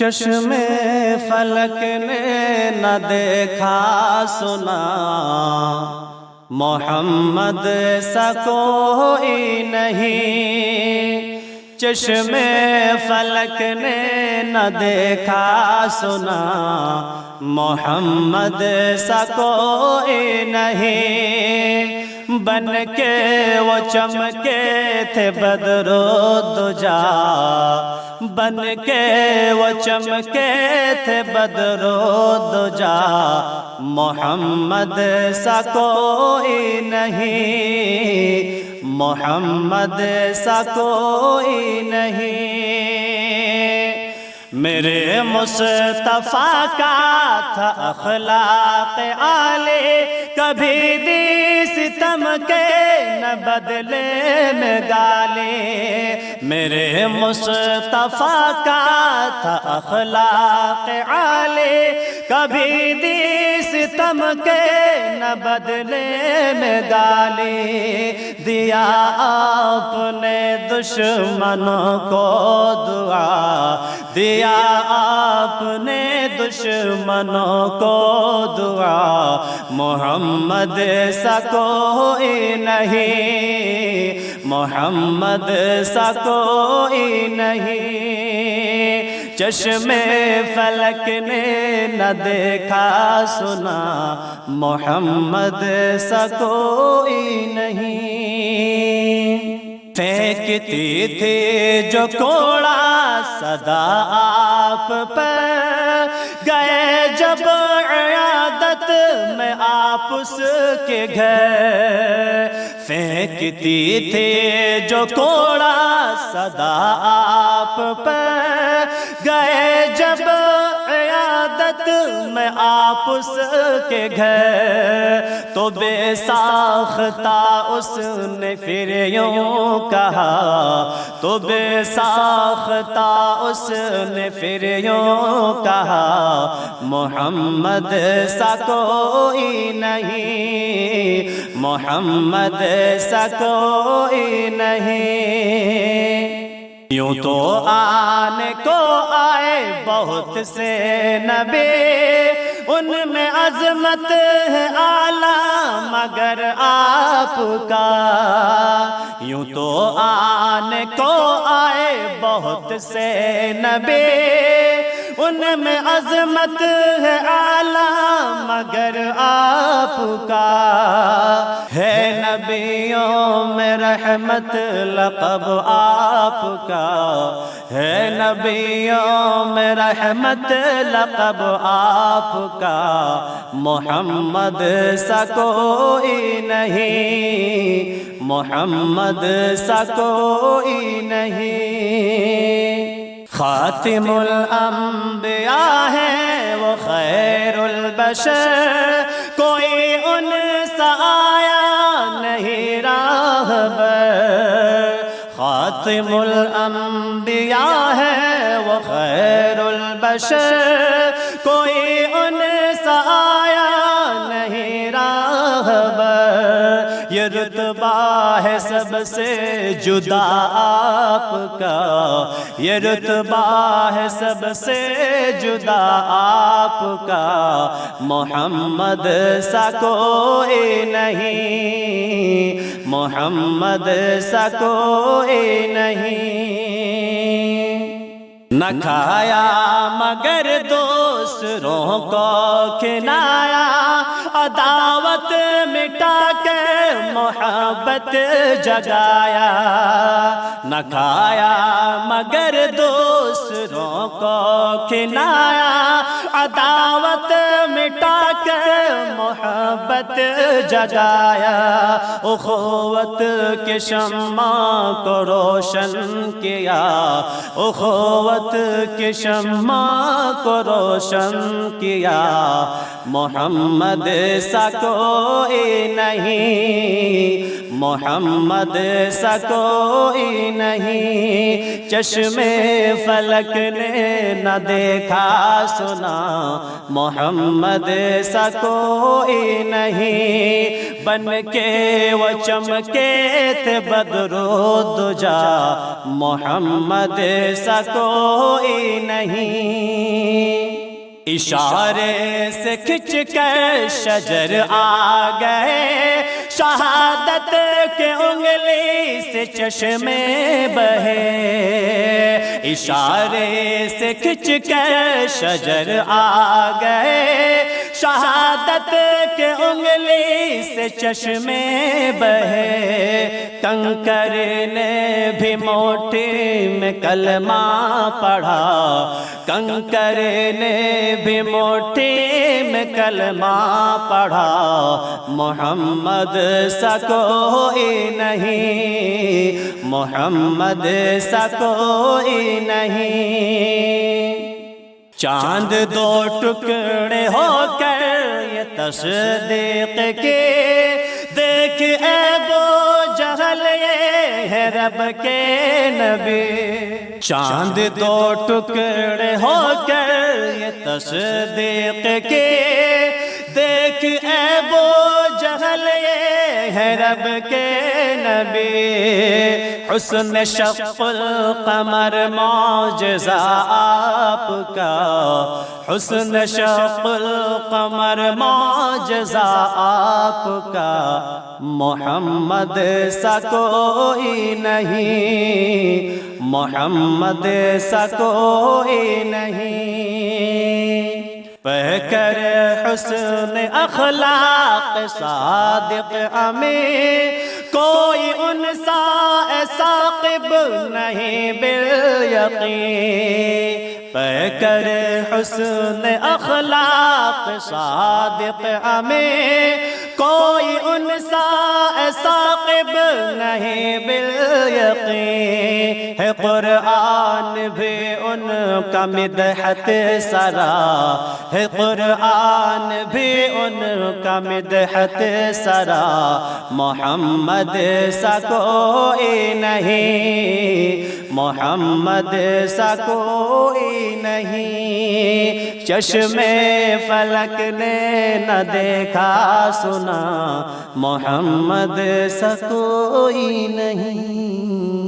چشم فلک نے نہ دیکھا سنا، محمد سا کوئی نہیں۔ چشم فلک نے نہ دیکھا سنا، محمد سا کوئی نہیں۔ بن کے وہ چمکے تھے بدر و دجا، بن کے وہ چمکے تھے بدر و دجا، محمد سا کوئی نہیں، محمد سا کوئی نہیں۔ میرے مصطفیٰ کا تھا اخلاق عالی، کبھی دی ستم کے نہ بدلے میں گالی۔ میرے مصطفیٰ کا تھا اخلاق عالی، کبھی دی ستم کے نہ بدلے میں گالی۔ دیا آپ نے دشمنوں کو دعا، دیا آپ نے دشمنوں کو دعا، محمد سا کوئی نہیں، محمد سا کوئی نہیں۔ چشم فلک نے نہ دیکھا سنا، محمد سا کوئی نہیں۔ پھینکتی تھی جو کوڑا صدا آپ پر، گئے جب عیادت میں آپ اس کے گھر۔ پھینکتی تھی جو کوڑا صدا آپ پر، گئے جب عیادت میں آپ اس کے گھر۔ تو بے ساختہ اس نے پھر یوں کہا، تو بے ساختہ اس نے پھر یوں کہا، محمد سا کوئی نہیں، محمد سا کوئی نہیں۔ یوں تو آنے کو آئے بہت سے نبی، ان میں عظمت ہے اعلیٰ مگر آپ کا۔ یوں تو آنے کو آئے بہت سے نبی، ان میں عظمت ہے اعلیٰ مگر آپ کا۔ ہے نبیوں میں رحمت لقب آپ کا، ہے نبیوں میں رحمت لقب آپ کا، محمد سا کوئی نہیں، محمد سا کوئی نہیں۔ خاتم الانبیاء ہے وہ خیر البشر، کوئی ان سا آیا نہیں راہبر۔ خاتم الانبیاء ہے وہ خیر البشر، کوئی ان سا آیا نہیں راہبر۔ یہ رتبہ ہے سب سے جدا آپ کا، یہ رتبہ ہے سب سے جدا آپ کا، محمد سا کوئی نہیں، محمد سا کوئی نہیں۔ نہ کھایا مگر دوسروں کو کھلایا، عداوت مٹا کے محبت جگایا۔ نہ کھایا مگر دوسروں کو کھلایا، عداوت مٹا کے محبت جگایا۔ اخوت کے شمع کو روشن کیا، اخوت کے شمع کو روشن کیا، محمد سا کوئی نہیں، محمد سا کوئی نہیں۔ چشم فلک نے نہ دیکھا سنا، محمد سا کوئی کوئی نہیں، بن کے وہ چمکے تھے بدر و دجا، محمد سا کوئی نہیں۔ اشارے سے کھچ کر شجر آ گئے، شہادت کے انگلی سے چشمے بہے، اشارے سے کھچ کر شجر آ گئے، شہادت کے انگلی سے چشمے بہے، کنکر نے بھی موٹی میں کلمہ پڑھا، کنکر نے بھی موٹی میں کلمہ پڑھا، محمد سا کوئی نہیں، محمد سا کوئی نہیں۔ چاند دو ٹکڑے ہو کر یہ تصدیق کے، دیکھ ابو جہل یہ ہے رب کے نبی، چاند دو ٹکڑے ہو کر یہ تصدیق کے، دیکھ ابو جہل یہ ہے رب کے نبی، حسن شق القمر معجزہ آپ کا، حسن شق القمر معجزہ آپ کا، محمد سا کوئی نہیں، محمد سا کوئی نہیں۔ پہ کر حسن اخلاق صادق امین، کوئی ان سا ثاقب نہیں بالیقین، پہ کر حسن اخلاق صادق امین، کوئی ان سا ثاقب نہیں بالیقین، ہے قرآن بھی ان کا مدحت سرا، ہے قرآن بھی ان کا مدحت سرا، محمد سا کوئی نہیں، محمد سا کوئی نہیں۔ چشم فلک نے نہ دیکھا سنا، محمد سا کوئی نہیں۔